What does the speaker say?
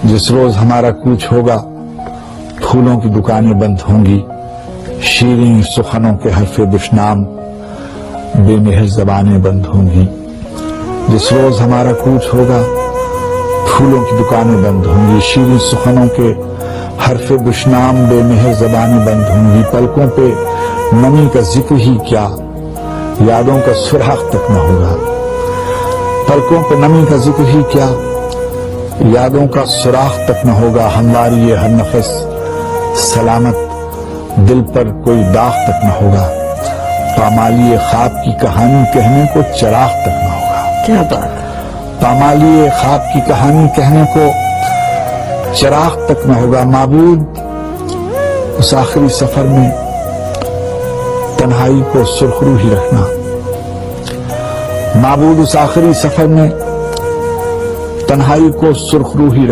जिस रोज हमारा कूच होगा फूलों की दुकानें बंद होंगी, शीरीं सुखनों के हरफे दुश्नाम बेमेहर जबानें बंद होंगी। जिस रोज हमारा कूच होगा फूलों की दुकानें बंद होंगी, शीरीं सुखनों के हरफे दुश्नाम बेमेहर जबानें बंद होंगी। पलकों पे नमी का जिक्र ही क्या, यादों का सुराग तक न होगा। पलकों पे नमी का जिक्र ही क्या, यादों का सुराग तक न होगा। हमवारी ये हर नफस सलामत, दिल पर कोई दाग तक न होगा। पामाली ख्वाब की कहानी कहने को चिराग तक न होगा। क्या बात। पामाली ख्वाब की कहानी कहने को चिराग तक न होगा। माबूद उस आखिरी सफर में तन्हाई को सुरखरू ही रखना। माबूद उस आखिरी सफर में तन्हाई को सुरखरू ही